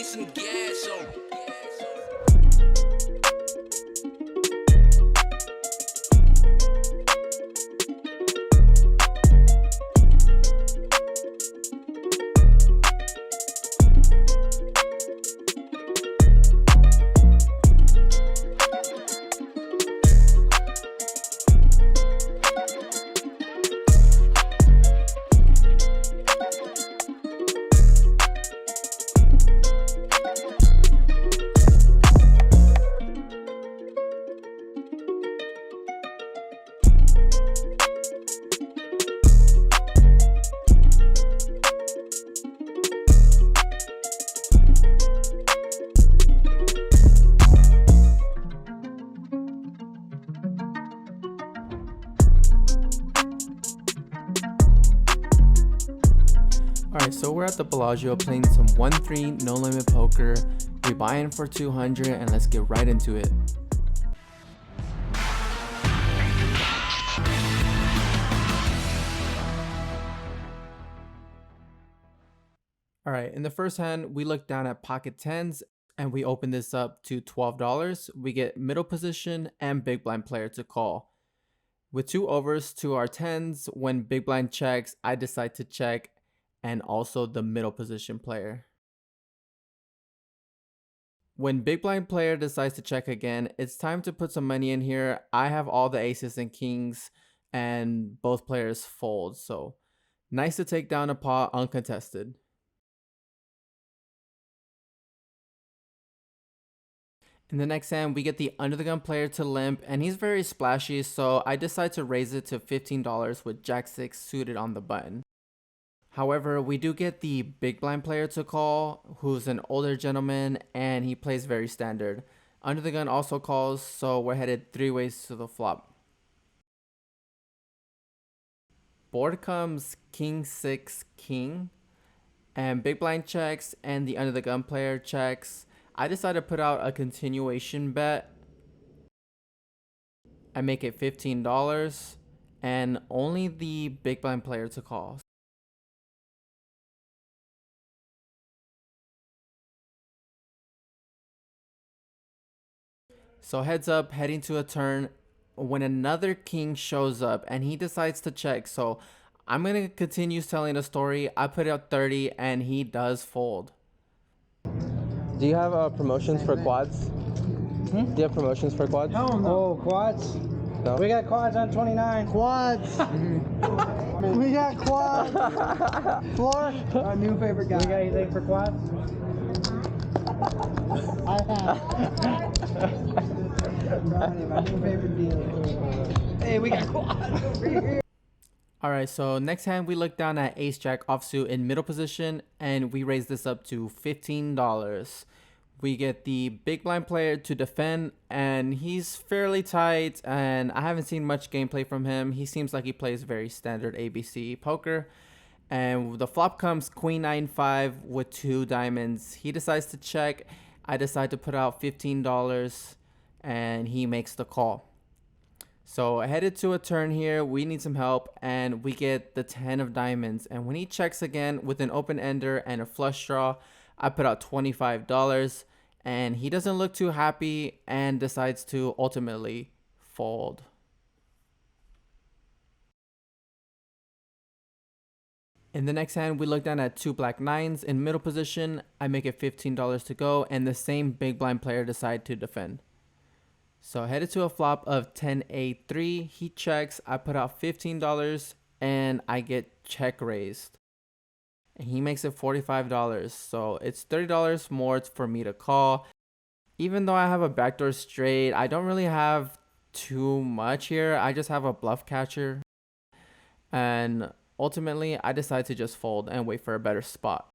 some gas on. Alright, so we're at the Bellagio playing some 1-3 no limit poker. We buy in for 200 and let's get right into it. Alright, in the first hand, we look down at pocket tens and we open this up to $12. We get middle position and big blind player to call. With 2 overs to our tens, when big blind checks, I decide to check, and also the middle position player. When big blind player decides to check again, it's time to put some money in here. I have all the aces and kings and both players fold, so nice to take down a pot uncontested. In the next hand, we get the under the gun player to limp, and he's very splashy, so I decide to raise it to $15 with jack 6 suited on the button. However, we do get the big blind player to call, who's an older gentleman, and he plays very standard. Under the gun also calls, so we're headed 3 ways to the flop. Board comes king 6 king, and big blind checks, and the under the gun player checks. I decide to put out a continuation bet. I make it $15, and only the big blind player to call. So heads up, heading to a turn when another king shows up and he decides to check. So I'm going to continue telling the story. I put out 30 and he does fold. Do you have promotions for quads? Do you have promotions for quads? Hell no. Oh, quads? No? We got quads on 29. Quads! We got quads! Floor? Our new favorite guy. We got anything for quads? I have. My new favorite dealer. Hey, we got quads! Alright, so next hand we look down at ace jack offsuit in middle position and we raise this up to $15. We get the big blind player to defend, and he's fairly tight, and I haven't seen much gameplay from him. He seems like he plays very standard ABC poker. And the flop comes queen 9-5 with 2 diamonds. He decides to check. I decide to put out $15 and he makes the call. So headed to a turn here, we need some help, and we get the 10 of diamonds. And when he checks again with an open ender and a flush draw, I put out $25, and he doesn't look too happy and decides to ultimately fold. In the next hand, we look down at 2 black 9s in middle position. I make it $15 to go, and the same big blind player decide to defend. So headed to a flop of 10-8-3. He checks. I put out $15, and I get check raised. And he makes it $45. So it's $30 more for me to call. Even though I have a backdoor straight, I don't really have too much here. I just have a bluff catcher. And ultimately, I decide to just fold and wait for a better spot.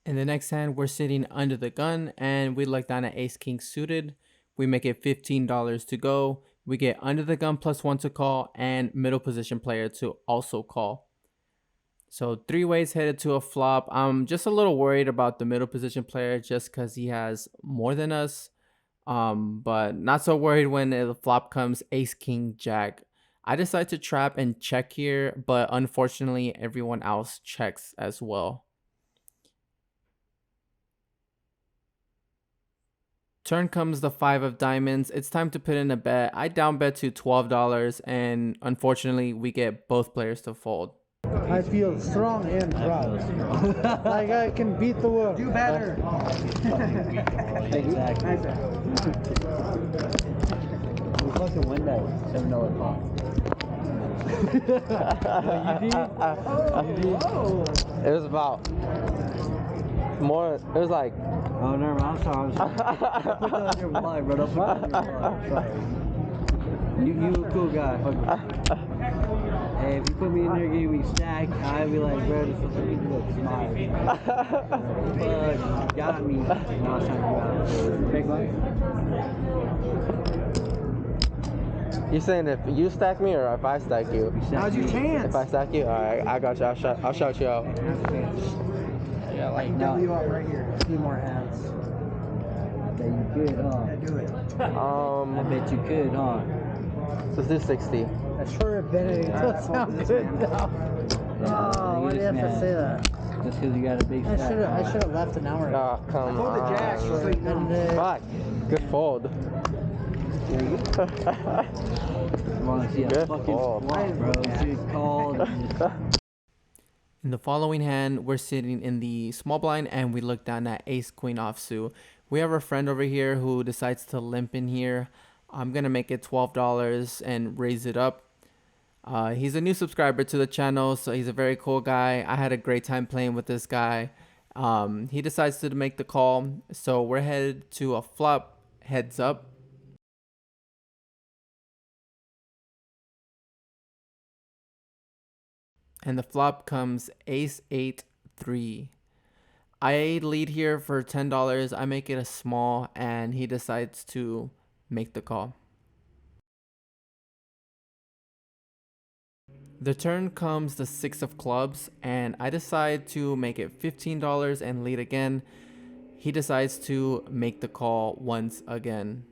In the next hand, we're sitting under the gun and we look down at ace king suited. We make it $15 to go. We get under the gun +1 to call and middle position player to also call. So 3 ways headed to a flop. I'm just a little worried about the middle position player just because he has more than us. But not so worried when the flop comes ace king jack. I decide to trap and check here, but unfortunately everyone else checks as well. Turn comes the 5 of diamonds. It's time to put in a bet. I down bet to $12, and unfortunately, we get both players to fold. I feel strong and proud. Like I can beat the world. Do better. Exactly. We fucking win that $7 pop. It was about more. It was like. Oh, never mind. I'm sorry. Put that on your vlog, bro. Don't put that on your vlog. Sorry. You a cool guy. Fuck with you. Hey, if you put me in there getting me stacked, I'd be like, bro, this is look smart. Fuck, you got me. Now it's time to go out. Big one. You saying if you stack me or if I stack you? How's your chance? If I stack you, alright, I got you. I'll shout you out. Yeah, like W up right here. A few more hands. I bet you could, huh? Yeah, do it. I bet you could, huh? Let's do 60. That's for a bit. It doesn't sound good now. Oh, why do you have to say that? Just because you got a big stack. I should have left an hour ago. Oh, come Fold the jacks, on. so you know. Fuck. Good fold. I want to see a Good fucking fold. flop, bro. Shit called. In the following hand, we're sitting in the small blind and we look down at ace queen offsuit. We have a friend over here who decides to limp in here. I'm gonna make it $12 and raise it up. He's a new subscriber to the channel, so he's a very cool guy. I had a great time playing with this guy. He decides to make the call, so we're headed to a flop heads up. And the flop comes ace 8 3. I lead here for $10. I make it a small and he decides to make the call. The turn comes the 6 of clubs and I decide to make it $15 and lead again. He decides to make the call once again.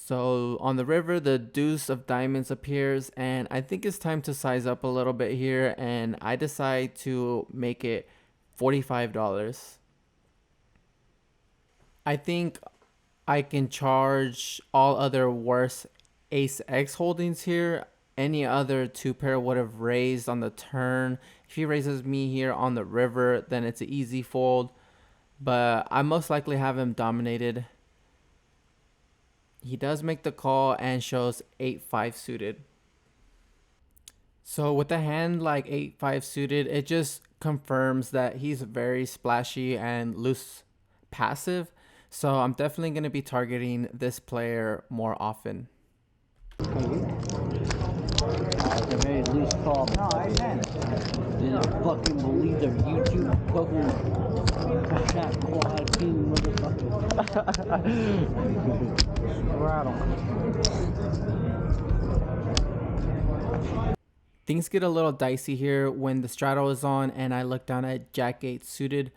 So on the river, the deuce of diamonds appears and I think it's time to size up a little bit here and I decide to make it $45. I think I can charge all other worse ace X holdings here. Any other two pair would have raised on the turn. If he raises me here on the river, then it's an easy fold, but I most likely have him dominated. He does make the call and shows 8-5 suited. So with a hand like 8-5 suited, it just confirms that he's very splashy and loose passive. So I'm definitely going to be targeting this player more often. It's a very loose call. No, I can. Didn't fucking believe their YouTube fucking chat quad king motherfucker. Rattle. Things get a little dicey here when the straddle is on and I look down at Jack 8 suited.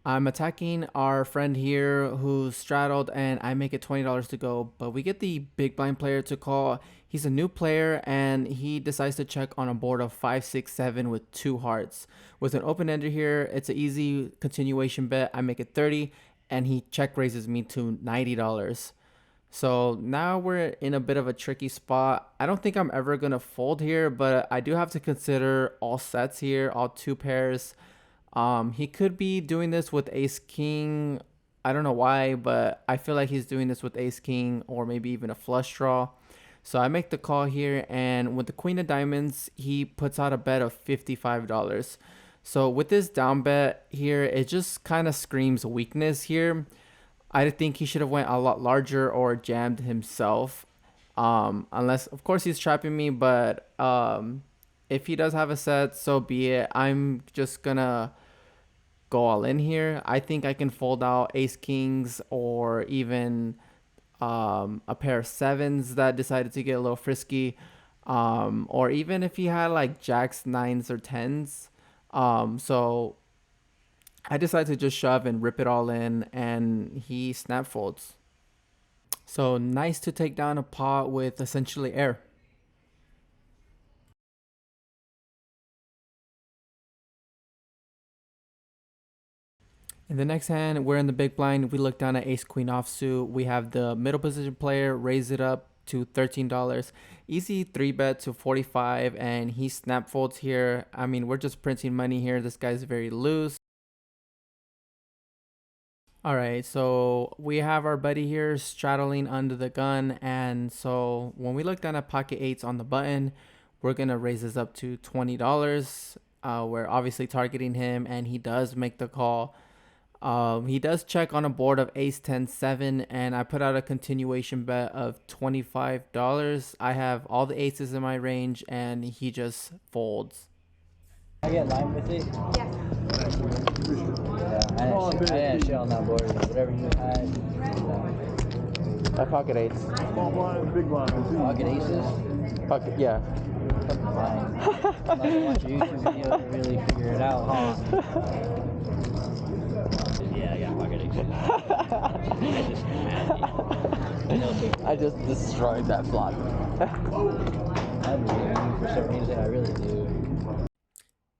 I'm attacking our friend here who's straddled and I make it $20 to go, but we get the big blind player to call. He's a new player and he decides to check on a board of 5, 6, 7 with 2 hearts. With an open ender here, it's an easy continuation bet. I make it 30 and he check raises me to $90. So now we're in a bit of a tricky spot. I don't think I'm ever going to fold here, but I do have to consider all sets here, all 2 pairs. He could be doing this with ace king. I don't know why, but I feel like he's doing this with ace king or maybe even a flush draw. So I make the call here, and with the queen of diamonds, he puts out a bet of $55. So with this down bet here, it just kind of screams weakness here. I think he should have went a lot larger or jammed himself. Unless, of course, he's trapping me, but if he does have a set, so be it. I'm just gonna go all in here. I think I can fold out ace kings or even a pair of 7s that decided to get a little frisky, or even if he had like jacks, 9s, or 10s. So I decided to just shove and rip it all in, and he snap folds. So nice to take down a pot with essentially air. In the next hand, we're in the big blind. We look down at ace queen offsuit. We have the middle position player raise it up to $13. Easy 3-bet to 45, and he snap folds here. I mean, we're just printing money here. This guy's very loose. All right, so we have our buddy here straddling under the gun, and so when we look down at pocket eights on the button, we're gonna raise this up to $20. We're obviously targeting him, and he does make the call. He does check on a board of ace 10 7, and I put out a continuation bet of $25. I have all the aces in my range, and he just folds. I get lime with it. Yeah, I didn't shit on that board. Whatever you had. I pocket eights. Small blind, big blind. Pocket aces. Pocket, yeah. Fucking lying. Unless you watch a YouTube video to really figure it out, huh? Yeah, I got pocket aces. I just destroyed that flop. I believe in you for some reason. I really do.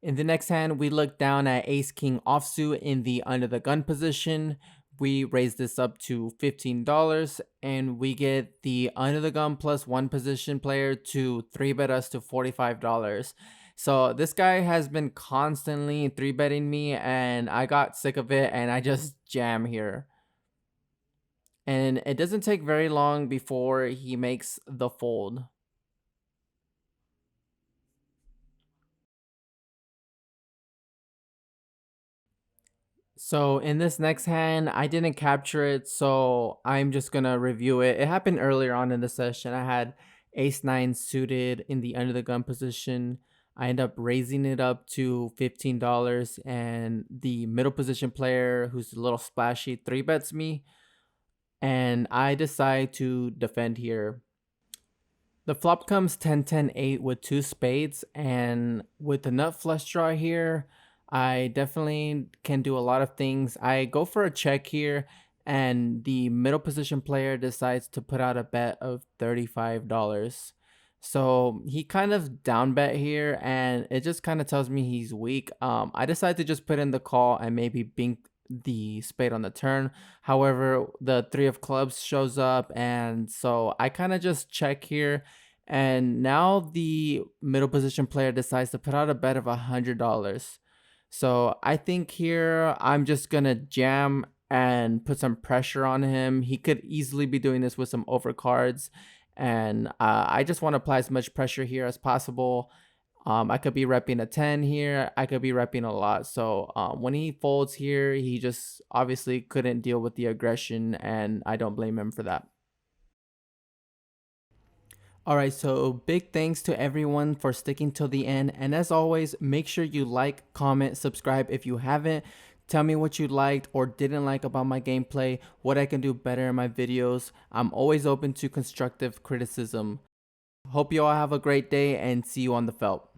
In the next hand, we look down at ace king offsuit in the under the gun position. We raise this up to $15, and we get the under the gun plus one position player to 3-bet us to $45. So this guy has been constantly 3-betting me, and I got sick of it, and I just jam here. And it doesn't take very long before he makes the fold. So in this next hand, I didn't capture it, so I'm just gonna review it. It happened earlier on in the session. I had ace 9 suited in the under the gun position. I end up raising it up to $15, and the middle position player, who's a little splashy, 3-bets me, and I decide to defend here. The flop comes 10-10-8 with 2 spades, and with the nut flush draw here, I definitely can do a lot of things. I go for a check here, and the middle position player decides to put out a bet of $35. So he kind of down bet here, and it just kind of tells me he's weak. I decide to just put in the call and maybe bink the spade on the turn. However, the 3 of clubs shows up, and so I kind of just check here. And now the middle position player decides to put out a bet of $100. So I think here I'm just gonna jam and put some pressure on him. He could easily be doing this with some overcards, and I just want to apply as much pressure here as possible. I could be repping a 10 here. I could be repping a lot. So when he folds here, he just obviously couldn't deal with the aggression, and I don't blame him for that. Alright, so big thanks to everyone for sticking till the end, and as always, make sure you like, comment, subscribe if you haven't. Tell me what you liked or didn't like about my gameplay, what I can do better in my videos. I'm always open to constructive criticism. Hope you all have a great day, and see you on the felt.